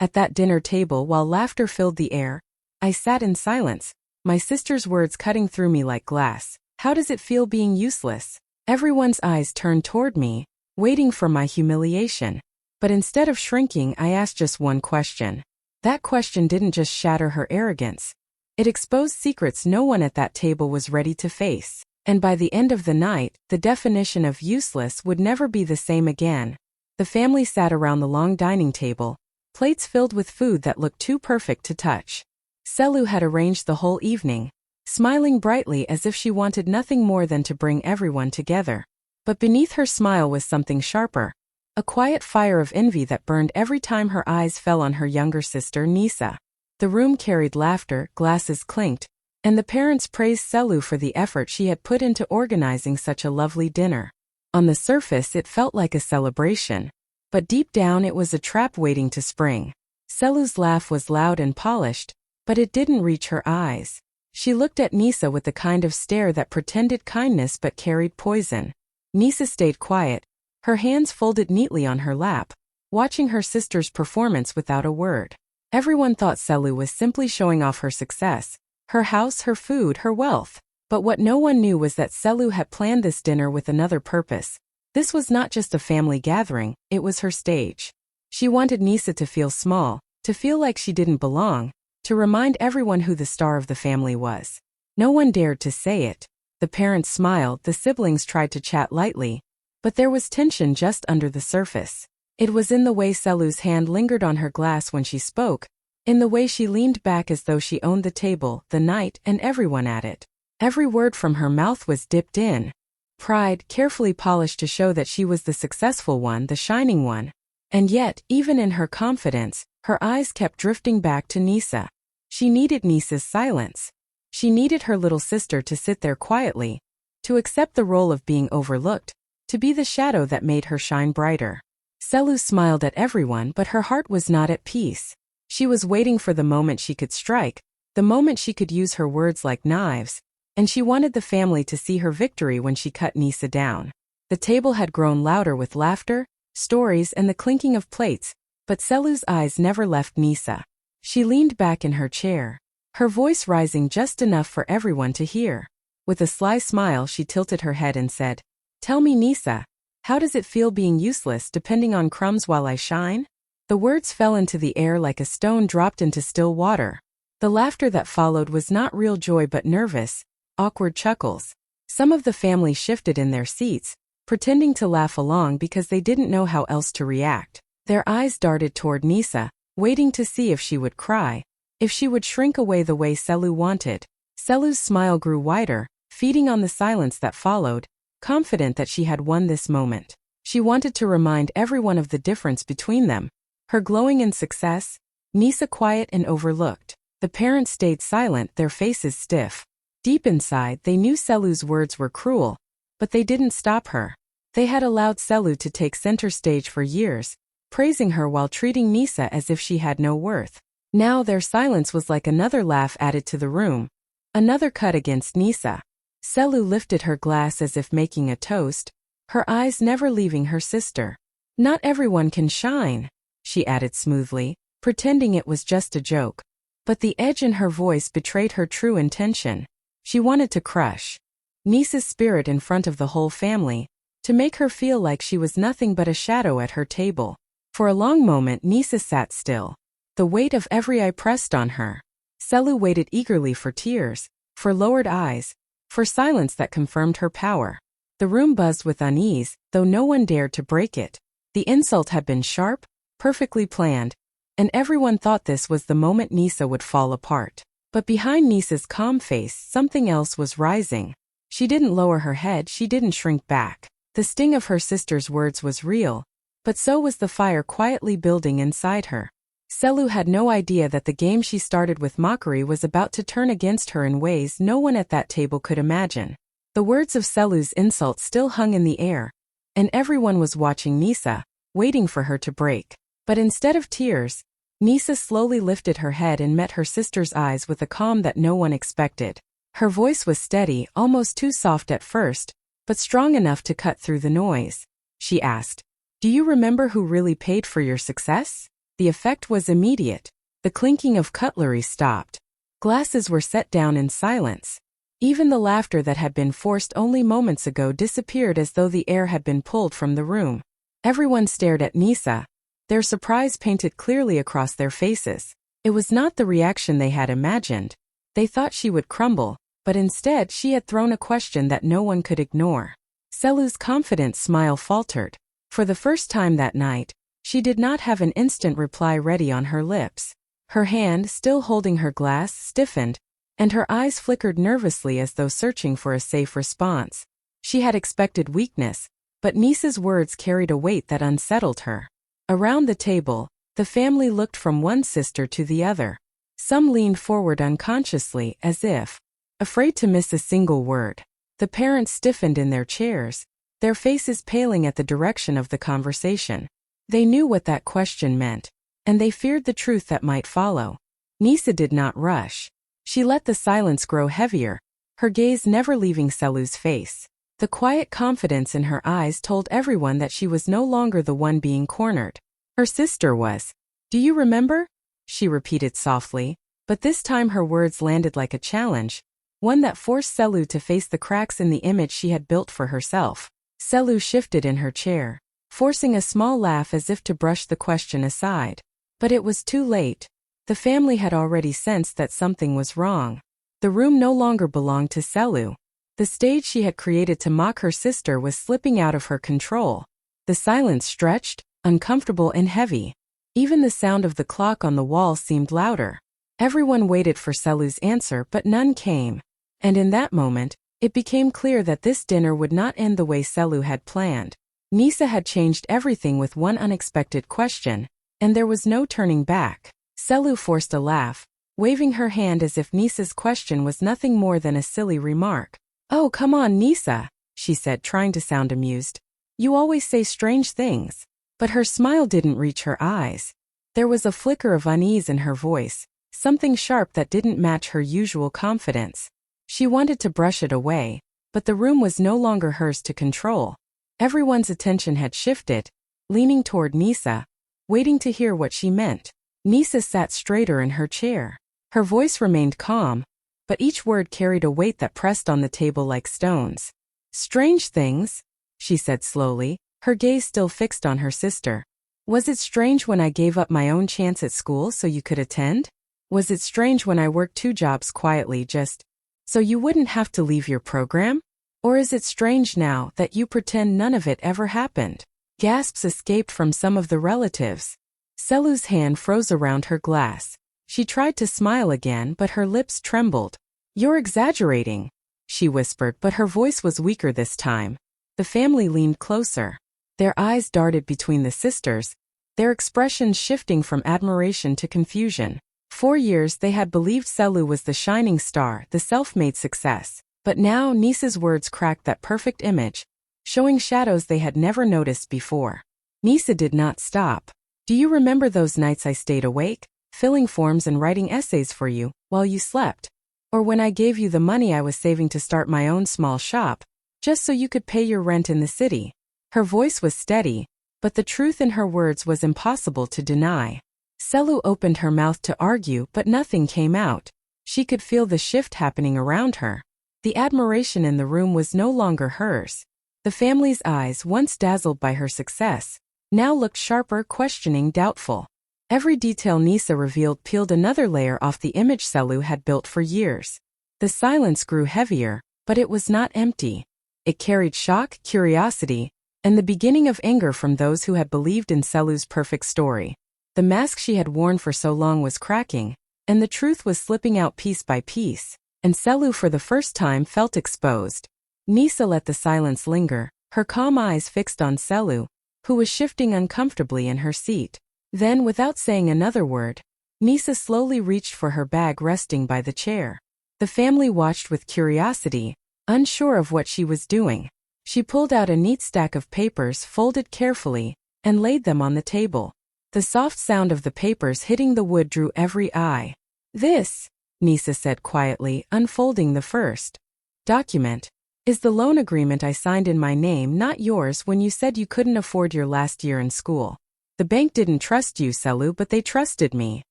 At that dinner table, while laughter filled the air, I sat in silence, my sister's words cutting through me like glass. How does it feel being useless? Everyone's eyes turned toward me, waiting for my humiliation. But instead of shrinking, I asked just one question. That question didn't just shatter her arrogance. It exposed secrets no one at that table was ready to face. And by the end of the night, the definition of useless would never be the same again. The family sat around the long dining table, plates filled with food that looked too perfect to touch. Selu had arranged the whole evening, smiling brightly as if she wanted nothing more than to bring everyone together. But beneath her smile was something sharper, a quiet fire of envy that burned every time her eyes fell on her younger sister Nisa. The room carried laughter, glasses clinked, and the parents praised Selu for the effort she had put into organizing such a lovely dinner. On the surface it felt like a celebration, but deep down it was a trap waiting to spring. Selu's laugh was loud and polished, but it didn't reach her eyes. She looked at Nisa with the kind of stare that pretended kindness but carried poison. Nisa stayed quiet, her hands folded neatly on her lap, watching her sister's performance without a word. Everyone thought Selu was simply showing off her success, her house, her food, her wealth. But what no one knew was that Selu had planned this dinner with another purpose. This was not just a family gathering, it was her stage. She wanted Nisa to feel small, to feel like she didn't belong, to remind everyone who the star of the family was. No one dared to say it. The parents smiled, the siblings tried to chat lightly, but there was tension just under the surface. It was in the way Selu's hand lingered on her glass when she spoke, in the way she leaned back as though she owned the table, the night, and everyone at it. Every word from her mouth was dipped in pride, carefully polished to show that she was the successful one, the shining one. And yet, even in her confidence, her eyes kept drifting back to Nisa. She needed Nisa's silence. She needed her little sister to sit there quietly, to accept the role of being overlooked, to be the shadow that made her shine brighter. Selu smiled at everyone, but her heart was not at peace. She was waiting for the moment she could strike, the moment she could use her words like knives, and she wanted the family to see her victory when she cut Nisa down. The table had grown louder with laughter, stories, and the clinking of plates, but Selu's eyes never left Nisa. She leaned back in her chair, her voice rising just enough for everyone to hear. With a sly smile, she tilted her head and said, "Tell me, Nisa, how does it feel being useless, depending on crumbs while I shine?" The words fell into the air like a stone dropped into still water. The laughter that followed was not real joy but nervous, awkward chuckles. Some of the family shifted in their seats, pretending to laugh along because they didn't know how else to react. Their eyes darted toward Nisa, waiting to see if she would cry, if she would shrink away the way Selu wanted. Selu's smile grew wider, feeding on the silence that followed, confident that she had won this moment. She wanted to remind everyone of the difference between them. Her glowing in success, Nisa quiet and overlooked. The parents stayed silent, their faces stiff. Deep inside, they knew Selu's words were cruel, but they didn't stop her. They had allowed Selu to take center stage for years, praising her while treating Nisa as if she had no worth. Now their silence was like another laugh added to the room, another cut against Nisa. Selu lifted her glass as if making a toast, her eyes never leaving her sister. "Not everyone can shine," she added smoothly, pretending it was just a joke. But the edge in her voice betrayed her true intention. She wanted to crush Nisa's spirit in front of the whole family, to make her feel like she was nothing but a shadow at her table. For a long moment Nisa sat still, the weight of every eye pressed on her. Selu waited eagerly for tears, for lowered eyes, for silence that confirmed her power. The room buzzed with unease, though no one dared to break it. The insult had been sharp, perfectly planned, and everyone thought this was the moment Nisa would fall apart. But behind Nisa's calm face, something else was rising. She didn't lower her head, she didn't shrink back. The sting of her sister's words was real, but so was the fire quietly building inside her. Selu had no idea that the game she started with mockery was about to turn against her in ways no one at that table could imagine. The words of Selu's insult still hung in the air, and everyone was watching Nisa, waiting for her to break. But instead of tears, Nisa slowly lifted her head and met her sister's eyes with a calm that no one expected. Her voice was steady, almost too soft at first, but strong enough to cut through the noise. She asked, "Do you remember who really paid for your success?" The effect was immediate. The clinking of cutlery stopped. Glasses were set down in silence. Even the laughter that had been forced only moments ago disappeared as though the air had been pulled from the room. Everyone stared at Nisa, their surprise painted clearly across their faces. It was not the reaction they had imagined. They thought she would crumble, but instead she had thrown a question that no one could ignore. Selu's confident smile faltered. For the first time that night, she did not have an instant reply ready on her lips. Her hand, still holding her glass, stiffened, and her eyes flickered nervously as though searching for a safe response. She had expected weakness, but Nisa's words carried a weight that unsettled her. Around the table, the family looked from one sister to the other. Some leaned forward unconsciously as if afraid to miss a single word. The parents stiffened in their chairs, their faces paling at the direction of the conversation. They knew what that question meant, and they feared the truth that might follow. Nisa did not rush. She let the silence grow heavier, her gaze never leaving Selu's face. The quiet confidence in her eyes told everyone that she was no longer the one being cornered. Her sister was. "Do you remember?" she repeated softly, but this time her words landed like a challenge, one that forced Selu to face the cracks in the image she had built for herself. Selu shifted in her chair, forcing a small laugh as if to brush the question aside. But it was too late. The family had already sensed that something was wrong. The room no longer belonged to Selu. The stage she had created to mock her sister was slipping out of her control. The silence stretched, uncomfortable and heavy. Even the sound of the clock on the wall seemed louder. Everyone waited for Selu's answer, but none came. And in that moment, it became clear that this dinner would not end the way Selu had planned. Nisa had changed everything with one unexpected question, and there was no turning back. Selu forced a laugh, waving her hand as if Nisa's question was nothing more than a silly remark. "Oh, come on, Nisa," she said, trying to sound amused. "You always say strange things." But her smile didn't reach her eyes. There was a flicker of unease in her voice, something sharp that didn't match her usual confidence. She wanted to brush it away, but the room was no longer hers to control. Everyone's attention had shifted, leaning toward Nisa, waiting to hear what she meant. Nisa sat straighter in her chair. Her voice remained calm, but each word carried a weight that pressed on the table like stones. "Strange things," she said slowly, her gaze still fixed on her sister. "Was it strange when I gave up my own chance at school so you could attend? Was it strange when I worked 2 jobs quietly just so you wouldn't have to leave your program? Or is it strange now that you pretend none of it ever happened?" Gasps escaped from some of the relatives. Selu's hand froze around her glass. She tried to smile again, but her lips trembled. "You're exaggerating," she whispered, but her voice was weaker this time. The family leaned closer. Their eyes darted between the sisters, their expressions shifting from admiration to confusion. For years they had believed Selu was the shining star, the self-made success. But now Nisa's words cracked that perfect image, showing shadows they had never noticed before. Nisa did not stop. "Do you remember those nights I stayed awake, filling forms and writing essays for you, while you slept? Or when I gave you the money I was saving to start my own small shop, just so you could pay your rent in the city?" Her voice was steady, but the truth in her words was impossible to deny. Selu opened her mouth to argue, but nothing came out. She could feel the shift happening around her. The admiration in the room was no longer hers. The family's eyes, once dazzled by her success, now looked sharper, questioning, doubtful. Every detail Nisa revealed peeled another layer off the image Selu had built for years. The silence grew heavier, but it was not empty. It carried shock, curiosity, and the beginning of anger from those who had believed in Selu's perfect story. The mask she had worn for so long was cracking, and the truth was slipping out piece by piece, and Selu for the first time felt exposed. Nisa let the silence linger, her calm eyes fixed on Selu, who was shifting uncomfortably in her seat. Then, without saying another word, Nisa slowly reached for her bag resting by the chair. The family watched with curiosity, unsure of what she was doing. She pulled out a neat stack of papers folded carefully, and laid them on the table. The soft sound of the papers hitting the wood drew every eye. "This," Nisa said quietly, unfolding the first document, "is the loan agreement I signed in my name, not yours, when you said you couldn't afford your last year in school. The bank didn't trust you, Selu, but they trusted me.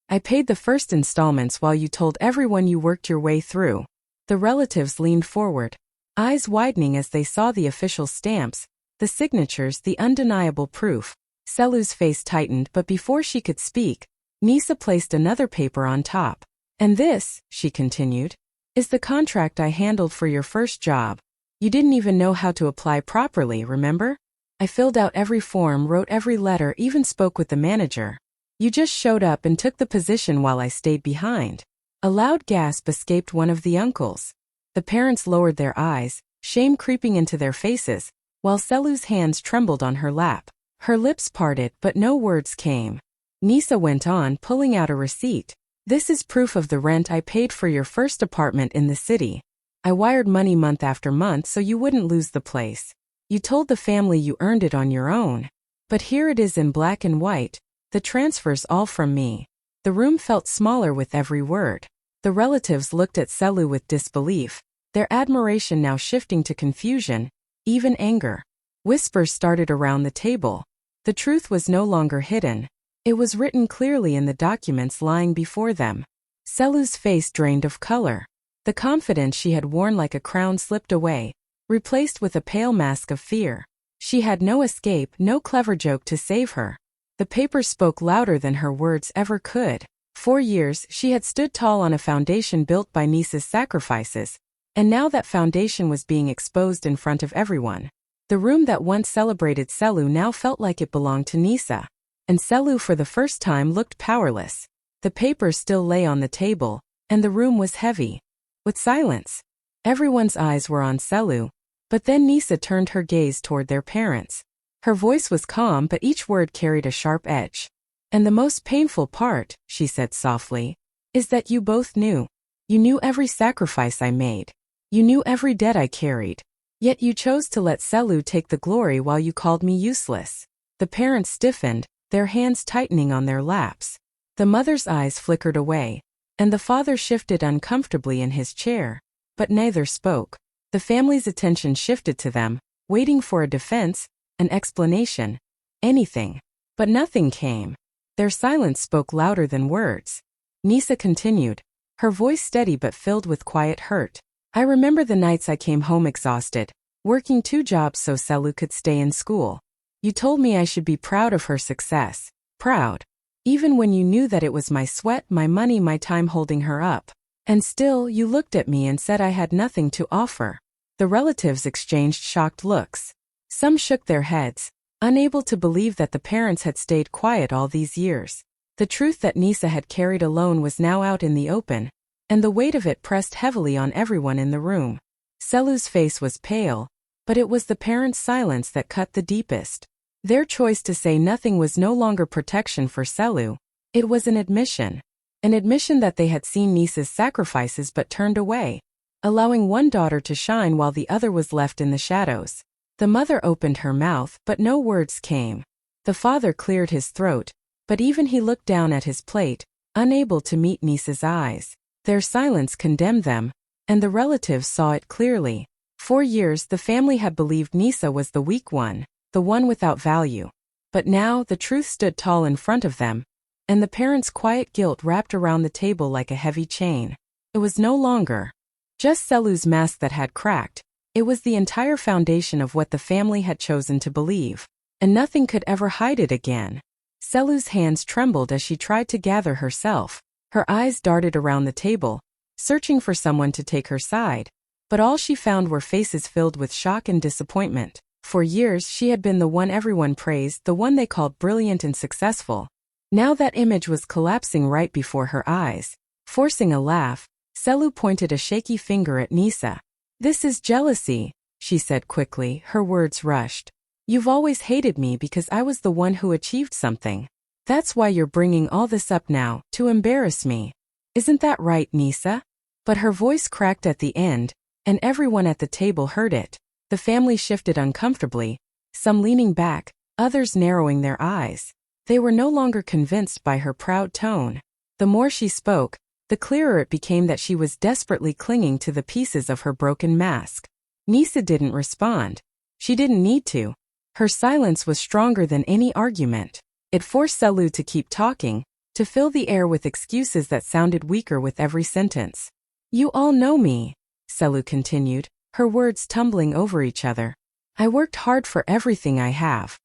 I paid the first installments while you told everyone you worked your way through. The relatives leaned forward, eyes widening as they saw the official stamps, the signatures, the undeniable proof. Selu's face tightened, but before she could speak, Nisa placed another paper on top. And this, she continued, is the contract I handled for your first job. You didn't even know how to apply properly, remember? I filled out every form, wrote every letter, even spoke with the manager. You just showed up and took the position while I stayed behind. A loud gasp escaped one of the uncles. The parents lowered their eyes, shame creeping into their faces, while Selu's hands trembled on her lap. Her lips parted, but no words came. Nisa went on, pulling out a receipt. This is proof of the rent I paid for your first apartment in the city. I wired money month after month so you wouldn't lose the place. You told the family you earned it on your own. But here it is in black and white, the transfers all from me. The room felt smaller with every word. The relatives looked at Selu with disbelief, their admiration now shifting to confusion, even anger. Whispers started around the table. The truth was no longer hidden. It was written clearly in the documents lying before them. Selu's face drained of color. The confidence she had worn like a crown slipped away, replaced with a pale mask of fear. She had no escape, no clever joke to save her. The paper spoke louder than her words ever could. For years, she had stood tall on a foundation built by Nisa's sacrifices, and now that foundation was being exposed in front of everyone. The room that once celebrated Selu now felt like it belonged to Nisa. And Selu for the first time looked powerless. The papers still lay on the table, and the room was heavy with silence. Everyone's eyes were on Selu, but then Nisa turned her gaze toward their parents. Her voice was calm, but each word carried a sharp edge. And the most painful part, she said softly, is that you both knew. You knew every sacrifice I made. You knew every debt I carried. Yet you chose to let Selu take the glory while you called me useless. The parents stiffened, their hands tightening on their laps. The mother's eyes flickered away, and the father shifted uncomfortably in his chair, but neither spoke. The family's attention shifted to them, waiting for a defense, an explanation, anything. But nothing came. Their silence spoke louder than words. Nisa continued, her voice steady but filled with quiet hurt. I remember the nights I came home exhausted, working 2 jobs so Selu could stay in school. You told me I should be proud of her success. Proud. Even when you knew that it was my sweat, my money, my time holding her up. And still, you looked at me and said I had nothing to offer. The relatives exchanged shocked looks. Some shook their heads, unable to believe that the parents had stayed quiet all these years. The truth that Nisa had carried alone was now out in the open, and the weight of it pressed heavily on everyone in the room. Selu's face was pale, but it was the parents' silence that cut the deepest. Their choice to say nothing was no longer protection for Selu. It was an admission that they had seen Nisa's sacrifices but turned away, allowing one daughter to shine while the other was left in the shadows. The mother opened her mouth, but no words came. The father cleared his throat, but even he looked down at his plate, unable to meet Nisa's eyes. Their silence condemned them, and the relatives saw it clearly. For years the family had believed Nisa was the weak one, the one without value. But now the truth stood tall in front of them, and the parents' quiet guilt wrapped around the table like a heavy chain. It was no longer just Selu's mask that had cracked. It was the entire foundation of what the family had chosen to believe, and nothing could ever hide it again. Selu's hands trembled as she tried to gather herself. Her eyes darted around the table, searching for someone to take her side, but all she found were faces filled with shock and disappointment. For years she had been the one everyone praised, the one they called brilliant and successful. Now that image was collapsing right before her eyes. Forcing a laugh, Selu pointed a shaky finger at Nisa. This is jealousy, she said quickly, her words rushed. You've always hated me because I was the one who achieved something. That's why you're bringing all this up now, to embarrass me. Isn't that right, Nisa? But her voice cracked at the end, and everyone at the table heard it. The family shifted uncomfortably, some leaning back, others narrowing their eyes. They were no longer convinced by her proud tone. The more she spoke, the clearer it became that she was desperately clinging to the pieces of her broken mask. Nisa didn't respond. She didn't need to. Her silence was stronger than any argument. It forced Selu to keep talking, to fill the air with excuses that sounded weaker with every sentence. You all know me, Selu continued, her words tumbling over each other. I worked hard for everything I have.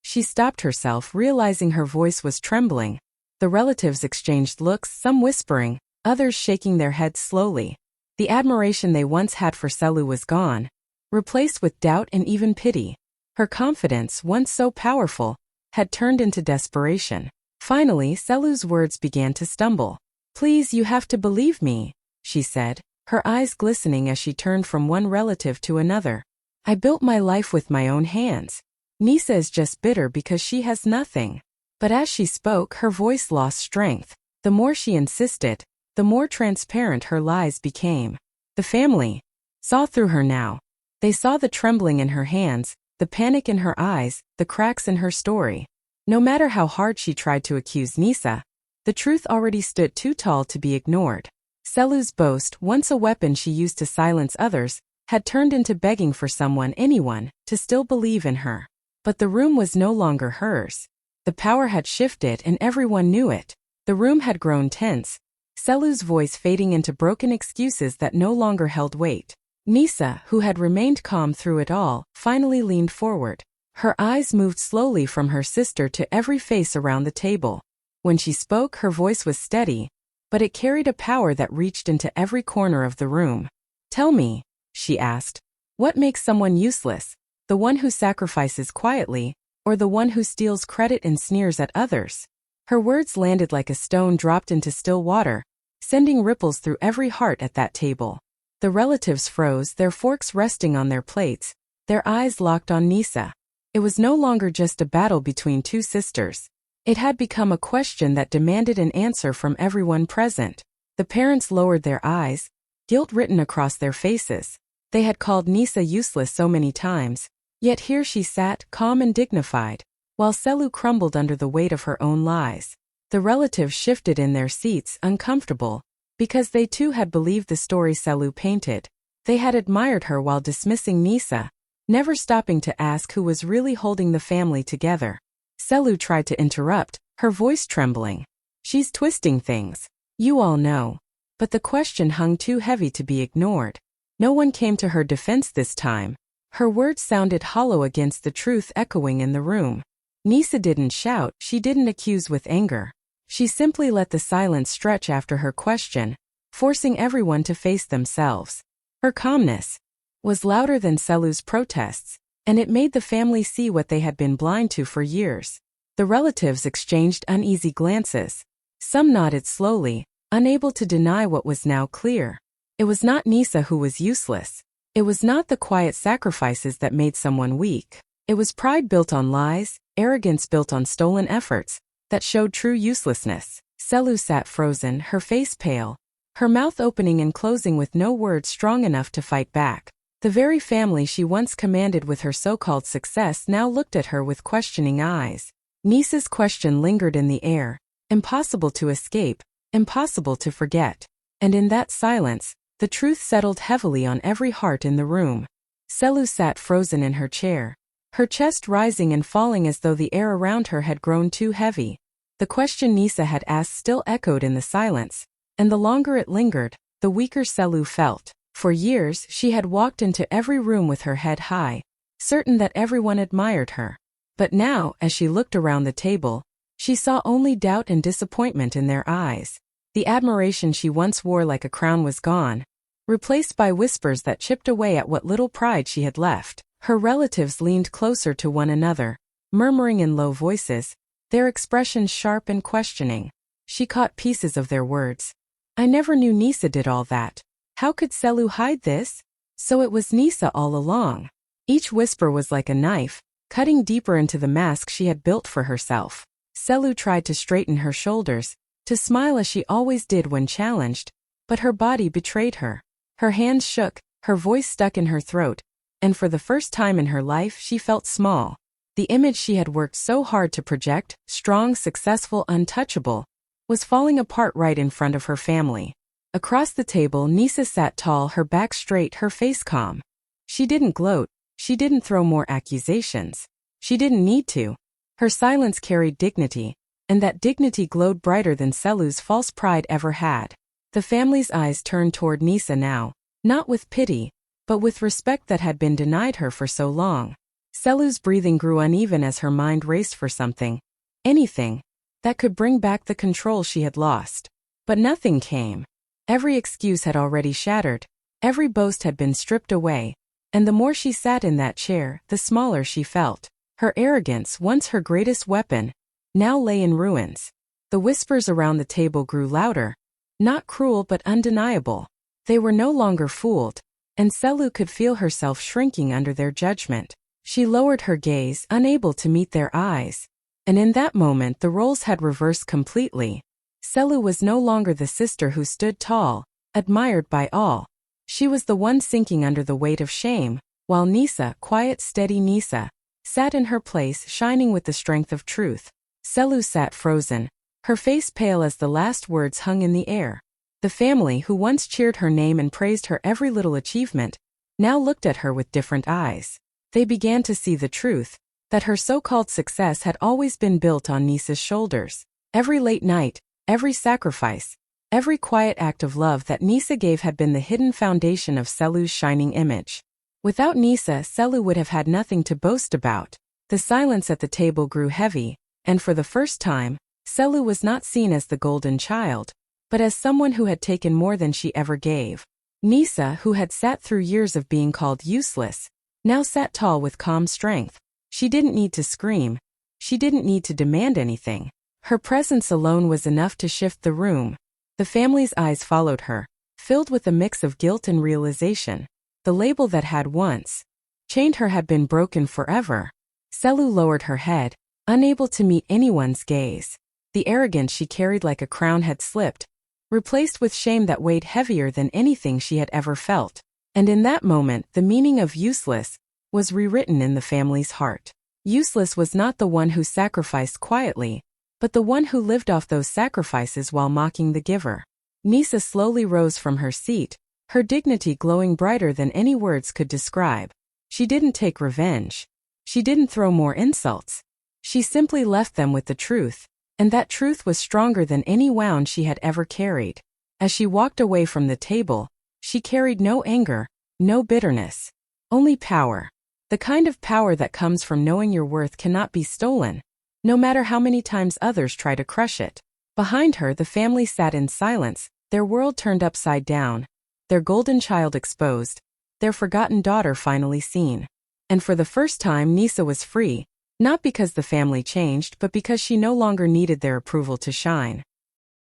She stopped herself, realizing her voice was trembling. The relatives exchanged looks, some whispering, others shaking their heads slowly. The admiration they once had for Selu was gone, replaced with doubt and even pity. Her confidence, once so powerful, had turned into desperation. Finally, Selu's words began to stumble. Please, you have to believe me, she said, her eyes glistening as she turned from one relative to another. I built my life with my own hands. Nisa is just bitter because she has nothing. But as she spoke, her voice lost strength. The more she insisted, the more transparent her lies became. The family saw through her now. They saw the trembling in her hands, the panic in her eyes, the cracks in her story. No matter how hard she tried to accuse Nisa, the truth already stood too tall to be ignored. Selu's boast, once a weapon she used to silence others, had turned into begging for someone, anyone, to still believe in her. But the room was no longer hers. The power had shifted and everyone knew it. The room had grown tense, Selu's voice fading into broken excuses that no longer held weight. Nisa, who had remained calm through it all, finally leaned forward. Her eyes moved slowly from her sister to every face around the table. When she spoke, her voice was steady, but it carried a power that reached into every corner of the room. Tell me, she asked, what makes someone useless? The one who sacrifices quietly, or the one who steals credit and sneers at others? Her words landed like a stone dropped into still water, sending ripples through every heart at that table. The relatives froze, their forks resting on their plates, their eyes locked on Nisa. It was no longer just a battle between two sisters. It had become a question that demanded an answer from everyone present. The parents lowered their eyes, guilt written across their faces. They had called Nisa useless so many times, yet here she sat, calm and dignified, while Selu crumbled under the weight of her own lies. The relatives shifted in their seats, uncomfortable, because they too had believed the story Selu painted. They had admired her while dismissing Nisa, never stopping to ask who was really holding the family together. Selu tried to interrupt, her voice trembling. She's twisting things. You all know. But the question hung too heavy to be ignored. No one came to her defense this time. Her words sounded hollow against the truth echoing in the room. Nisa didn't shout, she didn't accuse with anger. She simply let the silence stretch after her question, forcing everyone to face themselves. Her calmness was louder than Selu's protests, and it made the family see what they had been blind to for years. The relatives exchanged uneasy glances. Some nodded slowly, unable to deny what was now clear. It was not Nisa who was useless. It was not the quiet sacrifices that made someone weak. It was pride built on lies, arrogance built on stolen efforts, that showed true uselessness. Selu sat frozen, her face pale, her mouth opening and closing with no words strong enough to fight back. The very family she once commanded with her so-called success now looked at her with questioning eyes. Nisa's question lingered in the air, impossible to escape, impossible to forget. And in that silence, the truth settled heavily on every heart in the room. Selu sat frozen in her chair, her chest rising and falling as though the air around her had grown too heavy. The question Nisa had asked still echoed in the silence, and the longer it lingered, the weaker Selu felt. For years, she had walked into every room with her head high, certain that everyone admired her. But now, as she looked around the table, she saw only doubt and disappointment in their eyes. The admiration she once wore like a crown was gone, replaced by whispers that chipped away at what little pride she had left. Her relatives leaned closer to one another, murmuring in low voices, their expressions sharp and questioning. She caught pieces of their words. I never knew Nisa did all that. How could Selu hide this? So it was Nisa all along. Each whisper was like a knife, cutting deeper into the mask she had built for herself. Selu tried to straighten her shoulders, to smile as she always did when challenged, but her body betrayed her. Her hands shook, her voice stuck in her throat, and for the first time in her life she felt small. The image she had worked so hard to project, strong, successful, untouchable, was falling apart right in front of her family. Across the table, Nisa sat tall, her back straight, her face calm. She didn't gloat, she didn't throw more accusations. She didn't need to. Her silence carried dignity, and that dignity glowed brighter than Selu's false pride ever had. The family's eyes turned toward Nisa now, not with pity, but with respect that had been denied her for so long. Selu's breathing grew uneven as her mind raced for something, anything, that could bring back the control she had lost. But nothing came. Every excuse had already shattered, every boast had been stripped away, and the more she sat in that chair, the smaller she felt. Her arrogance, once her greatest weapon, now lay in ruins. The whispers around the table grew louder, not cruel but undeniable. They were no longer fooled, and Selu could feel herself shrinking under their judgment. She lowered her gaze, unable to meet their eyes. And in that moment the roles had reversed completely. Selu was no longer the sister who stood tall, admired by all. She was the one sinking under the weight of shame, while Nisa, quiet, steady Nisa, sat in her place, shining with the strength of truth. Selu sat frozen, her face pale as the last words hung in the air. The family, who once cheered her name and praised her every little achievement, now looked at her with different eyes. They began to see the truth, that her so-called success had always been built on Nisa's shoulders. Every late night, every sacrifice, every quiet act of love that Nisa gave had been the hidden foundation of Selu's shining image. Without Nisa, Selu would have had nothing to boast about. The silence at the table grew heavy, and for the first time, Selu was not seen as the golden child, but as someone who had taken more than she ever gave. Nisa, who had sat through years of being called useless, now sat tall with calm strength. She didn't need to scream. She didn't need to demand anything. Her presence alone was enough to shift the room. The family's eyes followed her, filled with a mix of guilt and realization. The label that had once chained her had been broken forever. Selu lowered her head, unable to meet anyone's gaze. The arrogance she carried like a crown had slipped, replaced with shame that weighed heavier than anything she had ever felt. And in that moment, the meaning of useless was rewritten in the family's heart. Useless was not the one who sacrificed quietly, but the one who lived off those sacrifices while mocking the giver. Nisa slowly rose from her seat, her dignity glowing brighter than any words could describe. She didn't take revenge. She didn't throw more insults. She simply left them with the truth, and that truth was stronger than any wound she had ever carried. As she walked away from the table, she carried no anger, no bitterness, only power. The kind of power that comes from knowing your worth cannot be stolen, no matter how many times others try to crush it. Behind her, the family sat in silence, their world turned upside down, their golden child exposed, their forgotten daughter finally seen. And for the first time, Nisa was free, not because the family changed, but because she no longer needed their approval to shine.